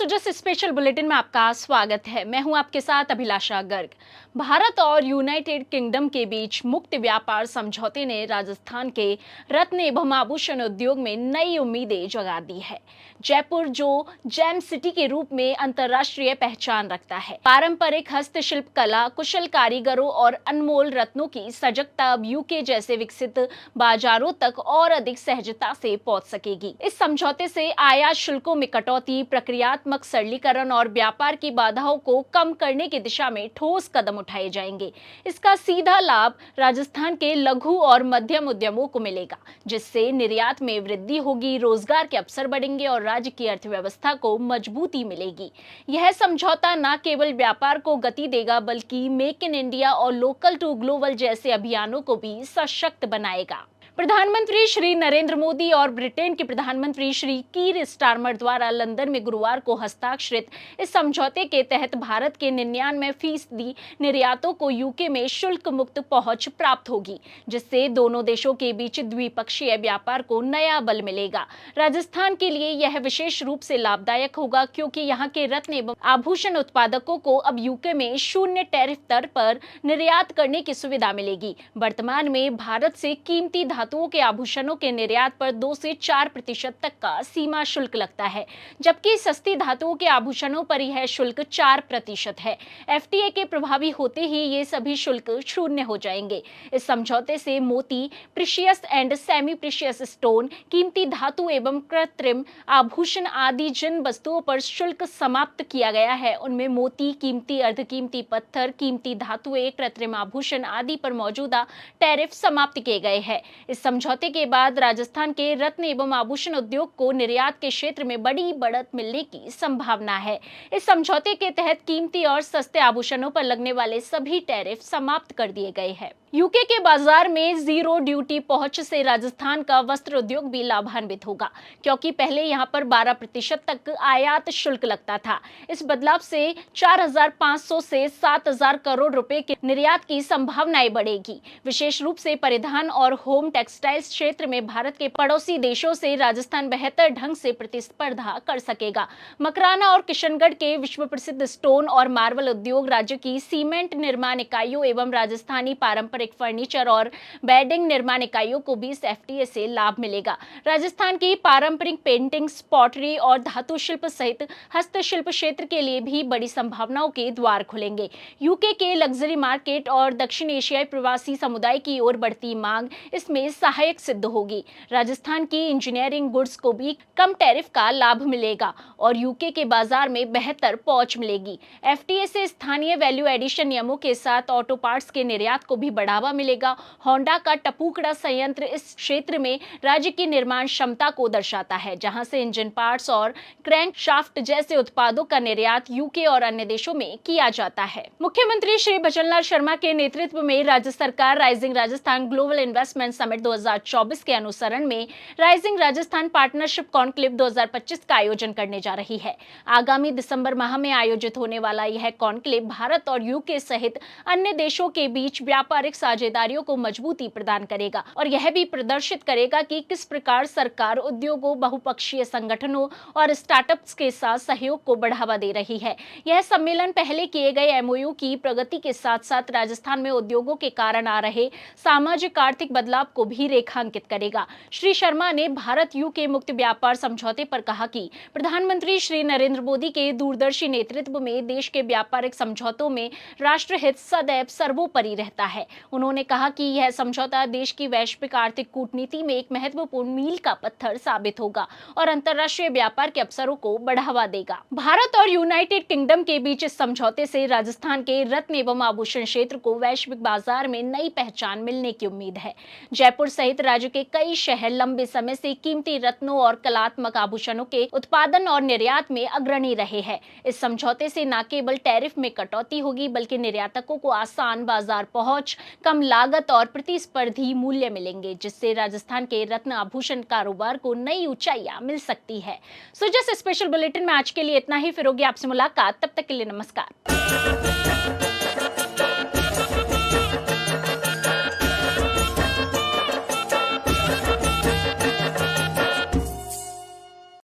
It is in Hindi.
सुजस स्पेशल बुलेटिन में आपका स्वागत है। मैं हूं आपके साथ अभिलाषा गर्ग। भारत और यूनाइटेड किंगडम के बीच मुक्त व्यापार समझौते ने राजस्थान के रत्न एवं आभूषण उद्योग में नई उम्मीदें जगा दी है। जयपुर, जो जेम सिटी के रूप में अंतर्राष्ट्रीय पहचान रखता है, पारंपरिक हस्तशिल्प कला, कुशल कारीगरों और अनमोल रत्नों की सजगता अब यूके जैसे विकसित बाजारों तक और अधिक सहजता से पहुंच सकेगी। इस समझौते से आयात शुल्कों में कटौती, प्रक्रियात्मक सरलीकरण और व्यापार की बाधाओं को कम करने की दिशा में ठोस कदम उठाए जाएंगे। इसका सीधा लाभ राजस्थान के लघु और मध्यम उद्यमों को मिलेगा, जिससे निर्यात में वृद्धि होगी, रोजगार के अवसर बढ़ेंगे और राज्य की अर्थव्यवस्था को मजबूती मिलेगी। यह समझौता न केवल व्यापार को गति देगा, बल्कि मेक इन इंडिया और लोकल टू ग्लोबल जैसे अभियानों को भी सशक्त बनाएगा। प्रधानमंत्री श्री नरेंद्र मोदी और ब्रिटेन के प्रधानमंत्री श्री कीर स्टारमर द्वारा लंदन में गुरुवार को हस्ताक्षरित इस समझौते के तहत भारत के 99% निर्यातों को यूके में शुल्क मुक्त पहुंच प्राप्त होगी, जिससे दोनों देशों के बीच द्विपक्षीय व्यापार को नया बल मिलेगा। राजस्थान के लिए यह विशेष रूप से लाभदायक होगा, क्योंकि यहाँ के रत्न एवं आभूषण उत्पादकों को अब यूके में शून्य टैरिफ दर पर निर्यात करने की सुविधा मिलेगी। वर्तमान में भारत से कीमती धातुओं के आभूषणों के निर्यात पर 2 से 4% तक का सीमा शुल्क लगता है, जबकि सस्ती धातुओं के आभूषणों पर यह शुल्क 4% है। एफटीए के प्रभावी होते ही ये सभी शुल्क शून्य हो जाएंगे। इस समझौते से मोती, precious and semi precious stone, कीमती धातु एवं कृत्रिम आभूषण आदि जिन वस्तुओं पर शुल्क समाप्त किया गया है, उनमें मोती, कीमती अर्धकीमती पत्थर, कीमती धातुएं, कृत्रिम आभूषण आदि पर मौजूदा टैरिफ समाप्त किए गए हैं। इस समझौते के बाद राजस्थान के रत्न एवं आभूषण उद्योग को निर्यात के क्षेत्र में बड़ी बढ़त मिलने की संभावना है। इस समझौते के तहत कीमती और सस्ते आभूषणों पर लगने वाले सभी टैरिफ समाप्त कर दिए गए हैं। यूके के बाजार में जीरो ड्यूटी पहुंच से राजस्थान का वस्त्र उद्योग भी लाभान्वित होगा, क्योंकि पहले यहां पर 12% तक आयात शुल्क लगता था। इस बदलाव से 4,500 से 7,000 करोड़ रुपए के निर्यात की संभावनाएं बढ़ेगी। विशेष रूप से परिधान और होम टेक्सटाइल्स क्षेत्र में भारत के पड़ोसी देशों से राजस्थान बेहतर ढंग से प्रतिस्पर्धा कर सकेगा। मकराना और किशनगढ़ के विश्व प्रसिद्ध स्टोन और मार्बल उद्योग, राज्य की सीमेंट निर्माण इकाइयों एवं राजस्थानी पारंपरिक फर्नीचर और बेडिंग निर्माण इकाइयों को भी इस एफटीए से लाभ मिलेगा। राजस्थान की पारंपरिक पेंटिंग्स, पॉटरी और धातु शिल्प सहित हस्तशिल्प क्षेत्र के लिए भी बड़ी संभावनाओं के द्वार खुलेंगे। यूके के लग्जरी मार्केट और दक्षिण एशियाई प्रवासी समुदाय की ओर बढ़ती मांग इसमें सहायक सिद्ध होगी। राजस्थान की इंजीनियरिंग गुड्स को भी कम टैरिफ का लाभ मिलेगा और यूके के बाजार में बेहतर पहुंच मिलेगी। एफटीए से स्थानीय वैल्यू एडिशन नियमों के साथ ऑटो पार्ट्स के निर्यात को भी बढ़ावा मिलेगा। होंडा का टपूकड़ा संयंत्र इस क्षेत्र में राज्य की निर्माण क्षमता को दर्शाता है, जहां से इंजन पार्ट्स और क्रैंक शाफ्ट जैसे उत्पादों का निर्यात यूके और अन्य देशों में किया जाता है। मुख्यमंत्री श्री भजनलाल शर्मा के नेतृत्व में राज्य सरकार rising Rajasthan global investment summit 2024 के अनुसरण में राइजिंग राजस्थान पार्टनरशिप कॉन्क्लेव 2025 का आयोजन करने जा रही है। आगामी दिसंबर माह में आयोजित होने वाला यह कॉन्क्लेव भारत और यूके सहित अन्य देशों के बीच व्यापारिक साझेदारियों को मजबूती प्रदान करेगा और यह भी प्रदर्शित करेगा कि किस प्रकार सरकार उद्योगों, बहुपक्षीय संगठनों और स्टार्टअप्स के साथ सहयोग को बढ़ावा दे रही है। यह सम्मेलन पहले किए गए एमओयू की प्रगति के साथ साथ राजस्थान में उद्योगों के कारण आ रहे सामाजिक आर्थिक बदलाव को भी रेखांकित करेगा। श्री शर्मा ने भारत यूके मुक्त व्यापार समझौते पर कहा कि प्रधानमंत्री श्री नरेंद्र मोदी के दूरदर्शी नेतृत्व में देश के व्यापारिक समझौतों में राष्ट्रहित सदैव सर्वोपरि रहता है। उन्होंने कहा कि यह समझौता देश की वैश्विक आर्थिक कूटनीति में एक महत्वपूर्ण मील का पत्थर साबित होगा और अंतर्राष्ट्रीय व्यापार के अवसरों को बढ़ावा देगा। भारत और यूनाइटेड किंगडम के बीच इस समझौते से राजस्थान के रत्न एवं आभूषण क्षेत्र को वैश्विक बाजार में नई पहचान मिलने की उम्मीद है। जयपुर सहित राज्य के कई शहर लंबे समय से कीमती रत्नों और कलात्मक आभूषणों के उत्पादन और निर्यात में अग्रणी रहे हैं। इस समझौते से न केवल टैरिफ में कटौती होगी, बल्कि निर्यातकों को आसान बाजार पहुंच, कम लागत और प्रतिस्पर्धी मूल्य मिलेंगे, जिससे राजस्थान के रत्न आभूषण कारोबार को नई ऊंचाइयां मिल सकती है। सुजस स्पेशल बुलेटिन में आज के लिए इतना ही। फिर होगी आपसे मुलाकात, तब तक के लिए नमस्कार।